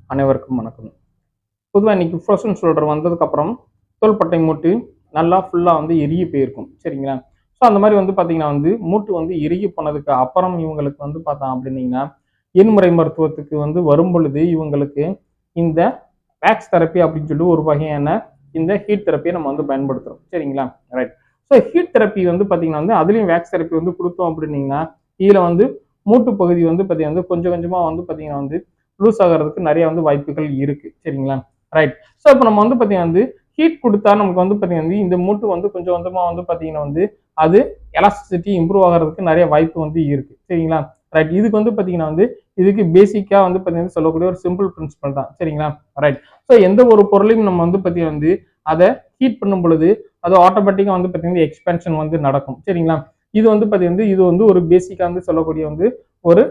அனைவருக்கும் வணக்கம். பொதுவாக இன்னைக்கு ஃப்ரோசன் ஷோல்டர் வந்ததுக்கப்புறம் தோள்பட்டை மூட்டு நல்லா ஃபுல்லாக வந்து இறுகி போயிருக்கும். சரிங்களா? ஸோ அந்த மாதிரி வந்து பார்த்தீங்கன்னா வந்து மூட்டு வந்து இறுகி போனதுக்கு அப்புறம் இவங்களுக்கு வந்து பார்த்தோம் அப்படின்னீங்கன்னா, எண்முறை மருத்துவத்துக்கு வந்து வரும்பொழுது இவங்களுக்கு இந்த வேக்ஸ் தெரப்பி அப்படின்னு சொல்லி ஒரு வகையான இந்த ஹீட் தெரப்பியை நம்ம வந்து பயன்படுத்துறோம். சரிங்களா? ரைட். ஸோ ஹீட் தெரப்பி வந்து பார்த்தீங்கன்னா வந்து அதுலேயும் வேக்ஸ் தெரப்பி வந்து கொடுத்தோம் அப்படின்னீங்கன்னா, இதில் வந்து மூட்டு பகுதி வந்து பார்த்தீங்கன்னா வந்து கொஞ்சம் கொஞ்சமாக வந்து பார்த்தீங்கன்னா வந்து லூஸ் ஆகிறதுக்கு நிறைய வந்து வாய்ப்புகள் இருக்கு. சரிங்களா? ரைட். ஸோ இப்போ நம்ம வந்து பார்த்தீங்கன்னா வந்து ஹீட் கொடுத்தா நமக்கு வந்து பார்த்தீங்கன்னா இந்த மூட்டு வந்து கொஞ்சம் கொஞ்சமாக வந்து பார்த்தீங்கன்னா வந்து அது எலாஸ்டிசிட்டி இம்ப்ரூவ் ஆகிறதுக்கு நிறைய வாய்ப்பு வந்து இருக்கு. சரிங்களா? ரைட். இதுக்கு வந்து பார்த்தீங்கன்னா வந்து இதுக்கு பேசிக்கா வந்து பார்த்தீங்கன்னா சொல்லக்கூடிய ஒரு சிம்பிள் பிரின்சிபல் தான். சரிங்களா? ரைட். ஸோ எந்த ஒரு பொருளையும் நம்ம வந்து பார்த்தீங்கன்னா வந்து அதை ஹீட் பண்ணும் பொழுது அது ஆட்டோமேட்டிக்காக வந்து பார்த்தீங்கன்னா எக்ஸ்பென்ஷன் வந்து நடக்கும். சரிங்களா? இது வந்து பார்த்தீங்கன்னா இது வந்து ஒரு பேசிக்கா வந்து சொல்லக்கூடிய வந்து ஒரு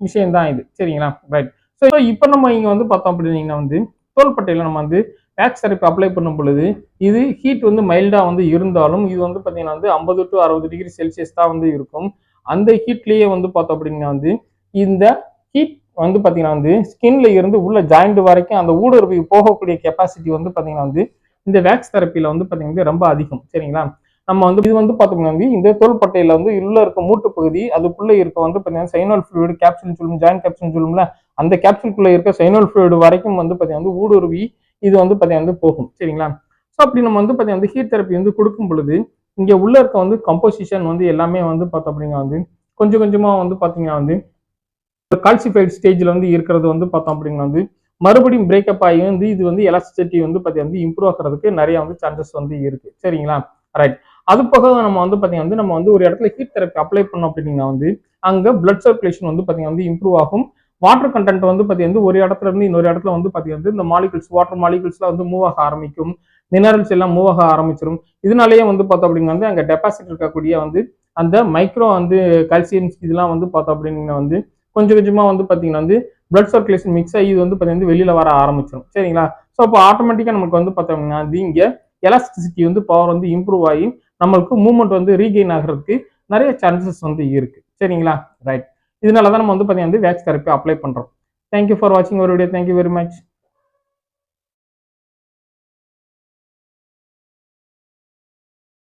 விஷயம் தான் இது. சரிங்களா? ரைட். ஸோ இப்போ நம்ம இங்க வந்து பார்த்தோம் அப்படின்னா வந்து தோள்பட்டையில நம்ம வந்து வேக்ஸ் தெரப்பி அப்ளை பண்ணும் பொழுது இது ஹீட் வந்து மைல்டா வந்து இருந்தாலும் இது வந்து பார்த்தீங்கன்னா வந்து 50 டு 60 டிகிரி செல்சியஸ் தான் வந்து இருக்கும். அந்த ஹீட்லயே வந்து பார்த்தோம் அப்படின்னா வந்து இந்த ஹீட் வந்து பார்த்தீங்கன்னா வந்து ஸ்கின்ல இருந்து உள்ள ஜாயிண்ட் வரைக்கும் அந்த ஊடுருவி போகக்கூடிய கெப்பாசிட்டி வந்து பார்த்தீங்கன்னா வந்து இந்த வேக்ஸ் தெரப்பியில வந்து பார்த்தீங்கன்னா ரொம்ப அதிகம். சரிங்களா? நம்ம வந்து இது வந்து பார்த்தோம்னா வந்து இந்த தோள்பட்டையில வந்து உள்ள இருக்க மூட்டு பகுதி அதுக்குள்ள இருக்க வந்து பார்த்தீங்கன்னா சைனோல் ஃப்ளூயிட் கேப்சூல் சொல்லும் ஜாயிண்ட் கேப்சூல் சொல்லும்ல அந்த கேப்சூல்குள்ள இருக்க சைனோல் ஃப்ளூயிட் வரைக்கும் வந்து பார்த்தீங்கன்னா வந்து ஊடுருவி இது வந்து பார்த்தீங்கன்னா வந்து போகும். சரிங்களா? ஸோ அப்படி நம்ம வந்து பார்த்தீங்கன்னா வந்து ஹீட் தெரப்பி வந்து கொடுக்கும் பொழுது இங்க உள்ள இருக்க வந்து கம்போசிஷன் வந்து எல்லாமே வந்து பார்த்தோம் அப்படின்னா வந்து கொஞ்சம் கொஞ்சமா வந்து பார்த்தீங்கன்னா வந்து கால்சிஃபைட் ஸ்டேஜ்ல வந்து இருக்கிறது வந்து பார்த்தோம் அப்படின்னா வந்து மறுபடியும் பிரேக்கப் ஆகி வந்து இது வந்து எலாஸ்டிசிட்டி வந்து பார்த்தீங்கன்னா இம்ப்ரூவ் ஆகிறதுக்கு நிறைய வந்து சான்சஸ் வந்து இருக்கு. சரிங்களா? ரைட். அது போக நம்ம வந்து பார்த்தீங்கன்னா வந்து நம்ம வந்து ஒரு இடத்துல ஹீட் தெரப்பி அப்ளை பண்ணோம் அப்படின்னா வந்து அங்க பிளட் சர்க்குலேஷன் வந்து பார்த்தீங்கன்னா வந்து இம்ப்ரூவ் ஆகும். வாட்டர் கண்டென்ட் வந்து பார்த்தீங்கன்னா ஒரு இடத்துல இருந்து இன்னொரு இடத்துல வந்து பார்த்தீங்கன்னா இந்த மாலிகுல்ஸ் வாட்டர் மாலிகுல்ஸ்லாம் வந்து மூவ் ஆக ஆரம்பிக்கும். மினரல்ஸ் எல்லாம் மூவ் ஆக ஆரம்பிச்சிடும். இதனாலேயே வந்து பார்த்தோம் அப்படின்னா வந்து அங்க டெபாசிட் இருக்கக்கூடிய வந்து அந்த மைக்ரோ வந்து கால்சியம் இதெல்லாம் வந்து பார்த்தோம் அப்படின்னா வந்து கொஞ்சம் கொஞ்சமா வந்து பார்த்தீங்கன்னா வந்து பிளட் சர்க்குலேஷன் மிக்ஸ் ஆகி இது வந்து பார்த்தீங்கன்னா வெளியில வர ஆரம்பிச்சிடும். சரிங்களா? ஸோ அப்போ ஆட்டோமேட்டிக்கா நமக்கு வந்து பார்த்தோம்னா அது இங்க எலாஸ்டிசிட்டி வந்து பவர் வந்து இம்ப்ரூவ் ஆகி நம்மளுக்கு மூவ்மெண்ட் வந்து ரீகெயின் ஆகிறதுக்கு நிறைய சான்சஸ் வந்து இருக்கு. சரிங்களா? ரைட். இதனால தான் நம்ம வந்து பார்த்தீங்கன்னா வேக்ஸ் தெரப்பி அப்ளை பண்றோம். தேங்க்யூ ஃபார் வாட்சிங் ஒரு வீடியோ. Thank you very much.